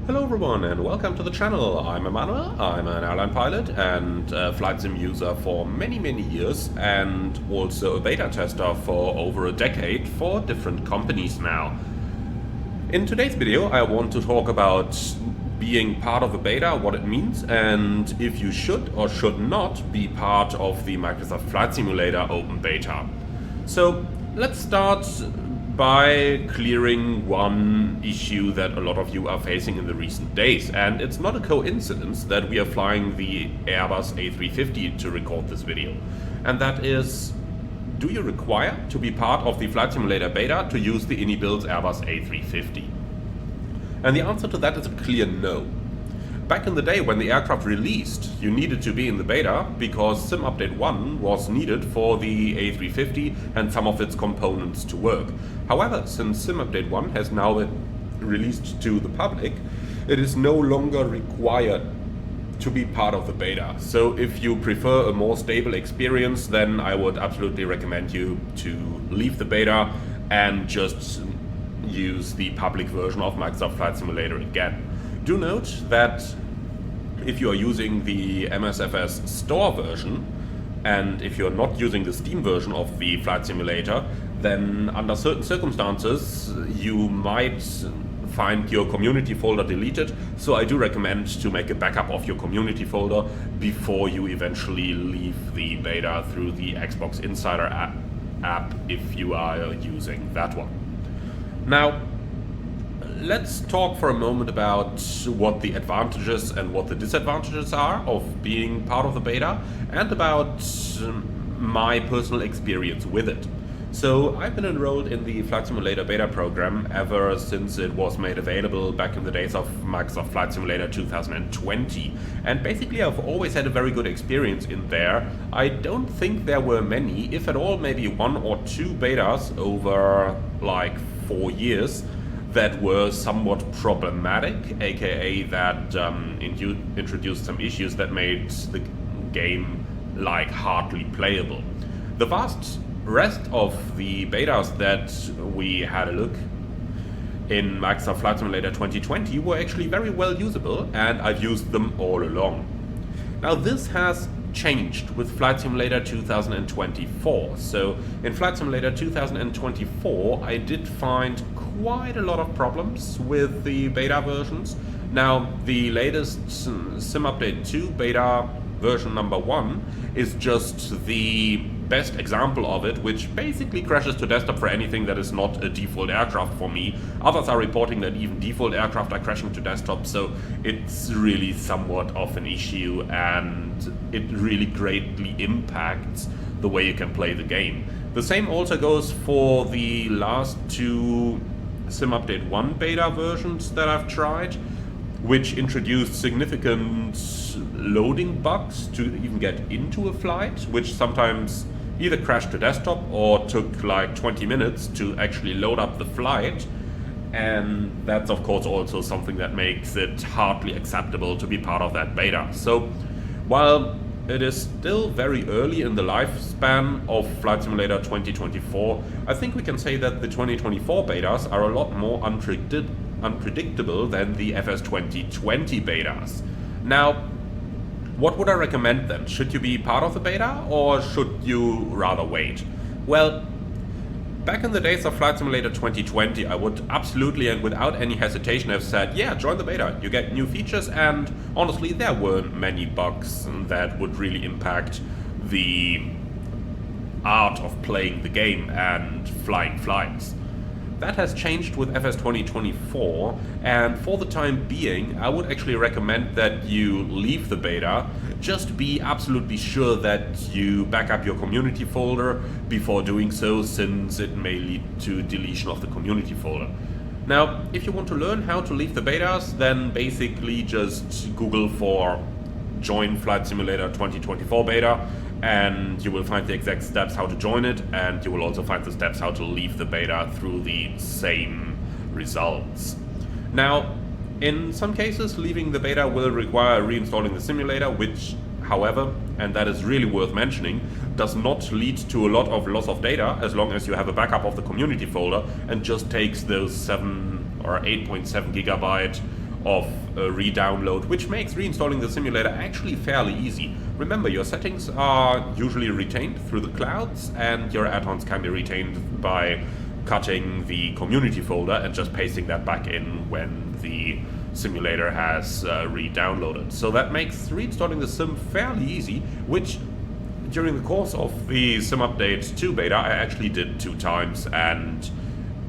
Hello everyone and welcome to the channel. I'm Emmanuel, I'm an airline pilot and a flight sim user for many years and also a beta tester for over a decade for different companies now. In today's video I want to talk about being part of a beta, what it means, and if you should or should not be part of the Microsoft Flight Simulator open beta. So let's start by clearing one issue that a lot of you are facing in the recent days, and it's not a coincidence that we are flying the Airbus A350 to record this video, and that is, do you require to be part of the Flight Simulator beta to use the ini-built Airbus A350? And the answer to that is a clear no. Back in the day when the aircraft released, you needed to be in the beta because Sim Update 1 was needed for the A350 and some of its components to work. However, since Sim Update 1 has now been released to the public, it is no longer required to be part of the beta. So if you prefer a more stable experience, then I would absolutely recommend you to leave the beta and just use the public version of Microsoft Flight Simulator again. Do note that if you are using the MSFS store version, and if you're not using the Steam version of the Flight Simulator, then under certain circumstances you might find your community folder deleted, so I do recommend to make a backup of your community folder before you eventually leave the beta through the Xbox Insider app if you are using that one. Now, let's talk for a moment about what the advantages and what the disadvantages are of being part of the beta, and about my personal experience with it. So I've been enrolled in the Flight Simulator beta program ever since it was made available back in the days of Microsoft Flight Simulator 2020, and basically I've always had a very good experience in there. I don't think there were many, if at all maybe one or two betas over like 4 years that were somewhat problematic, aka that introduced some issues that made the game like hardly playable. The vast rest of the betas that we had a look in Microsoft Flight Simulator 2020 were actually very well usable, and I've used them all along. Now this has changed with Flight Simulator 2024. So in Flight Simulator 2024 I did find quite a lot of problems with the beta versions. Now the latest Sim Update 2 beta version number 1 is just the best example of it, which basically crashes to desktop for anything that is not a default aircraft for me. Others are reporting that even default aircraft are crashing to desktop, so it's really somewhat of an issue, and it really greatly impacts the way you can play the game. The same also goes for the last two Sim Update 1 beta versions that I've tried, which introduced significant loading bugs to even get into a flight, which sometimes either crashed to desktop or took like 20 minutes to actually load up the flight. And that's of course also something that makes it hardly acceptable to be part of that beta. So while it is still very early in the lifespan of Flight Simulator 2024, I think we can say that the 2024 betas are a lot more unpredictable than the FS 2020 betas. Now, what would I recommend then? Should you be part of the beta or should you rather wait? Well, back in the days of Flight Simulator 2020, I would absolutely and without any hesitation have said, yeah, join the beta, you get new features, and honestly there weren't many bugs that would really impact the art of playing the game and flying flights. That has changed with FS 2024, and for the time being I would actually recommend that you leave the beta. Just be absolutely sure that you back up your community folder before doing so, since it may lead to deletion of the community folder. Now, if you want to learn how to leave the betas, then basically just Google for join Flight Simulator 2024 beta, and you will find the exact steps how to join it, and you will also find the steps how to leave the beta through the same results. Now, in some cases, leaving the beta will require reinstalling the simulator, which, however, and that is really worth mentioning, does not lead to a lot of loss of data as long as you have a backup of the community folder and just takes those 7 or 8.7 gigabyte of re-download, which makes reinstalling the simulator actually fairly easy. Remember, your settings are usually retained through the clouds, and your add-ons can be retained by cutting the community folder and just pasting that back in when the simulator has re-downloaded. So that makes reinstalling the sim fairly easy, which during the course of the Sim Update 2 beta I actually did 2 times, and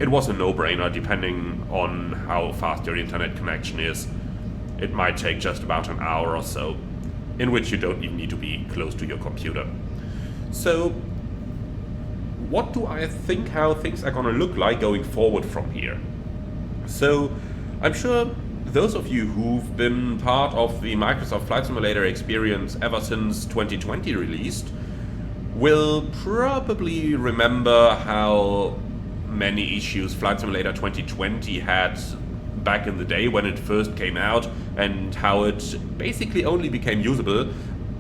it was a no-brainer. Depending on how fast your internet connection is, it might take just about an hour or so, in which you don't even need to be close to your computer. So what do I think how things are going to look like going forward from here? So I'm sure those of you who've been part of the Microsoft Flight Simulator experience ever since 2020 released will probably remember how many issues Flight Simulator 2020 had back in the day when it first came out, and how it basically only became usable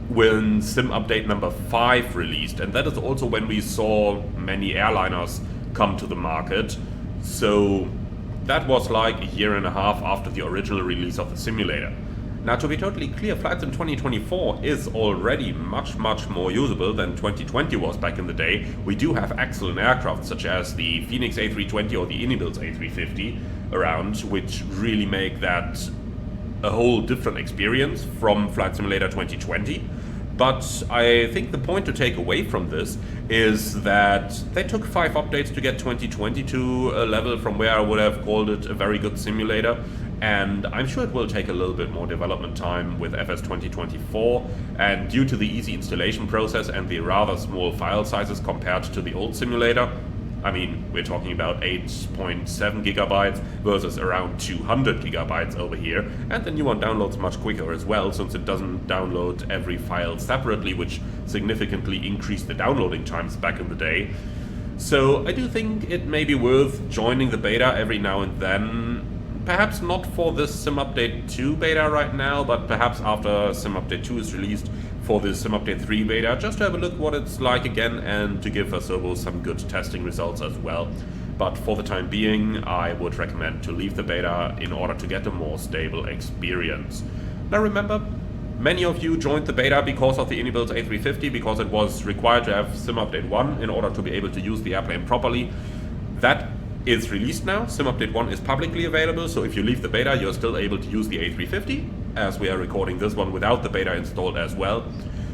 when Sim Update number 5 released, and that is also when we saw many airliners come to the market. So that was like a year and a half after the original release of the simulator. Now, to be totally clear, Flight Sim 2024 is already much more usable than 2020 was back in the day. We do have excellent aircraft such as the Phoenix A320 or the Inibil's A350 around, which really make that a whole different experience from Flight Simulator 2020. But I think the point to take away from this is that they took 5 updates to get 2020 to a level from where I would have called it a very good simulator, and I'm sure it will take a little bit more development time with FS 2024, and due to the easy installation process and the rather small file sizes compared to the old simulator, I mean, we're talking about 8.7 gigabytes versus around 200 gigabytes over here, and the new one downloads much quicker as well, since it doesn't download every file separately, which significantly increased the downloading times back in the day. So I do think it may be worth joining the beta every now and then. Perhaps not for this Sim Update 2 beta right now, but perhaps after Sim Update 2 is released for this Sim Update 3 beta, just to have a look what it's like again and to give Asobo some good testing results as well. But for the time being, I would recommend to leave the beta in order to get a more stable experience. Now remember, many of you joined the beta because of the Inibil's A350, because it was required to have Sim Update 1 in order to be able to use the airplane properly. That is released now. Sim Update 1 is publicly available, so if you leave the beta, you're still able to use the A350, as we are recording this one without the beta installed as well.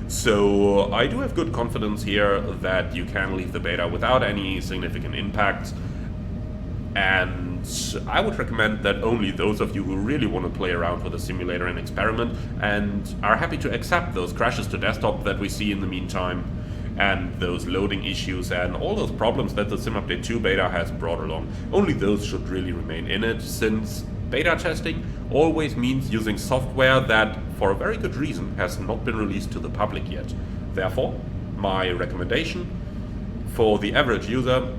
So I do have good confidence here that you can leave the beta without any significant impact, and I would recommend that only those of you who really want to play around with the simulator and experiment and are happy to accept those crashes to desktop that we see in the meantime, and those loading issues and all those problems that the Sim Update 2 beta has brought along, only those should really remain in it, since beta testing always means using software that, for a very good reason, has not been released to the public yet. Therefore, my recommendation for the average user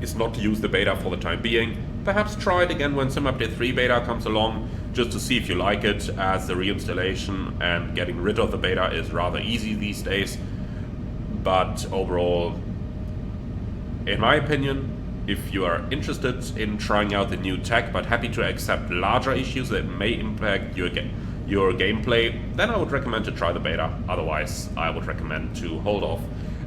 is not to use the beta for the time being. Perhaps try it again when Sim Update 3 beta comes along, just to see if you like it, as the reinstallation and getting rid of the beta is rather easy these days. But overall, in my opinion, if you are interested in trying out the new tech but happy to accept larger issues that may impact your gameplay, then I would recommend to try the beta. Otherwise, I would recommend to hold off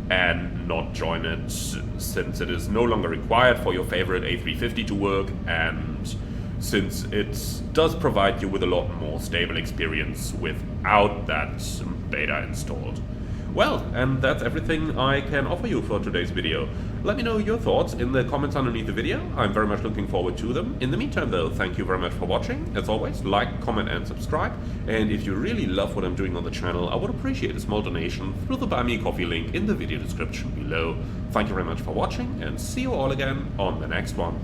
and not join it, since it is no longer required for your favorite A350 to work, and since it does provide you with a lot more stable experience without that beta installed. Well, and that's everything I can offer you for today's video. Let me know your thoughts in the comments underneath the video. I'm very much looking forward to them. In the meantime though, thank you very much for watching. As always, like, comment and subscribe. And if you really love what I'm doing on the channel, I would appreciate a small donation through the Buy Me a Coffee link in the video description below. Thank you very much for watching, and see you all again on the next one.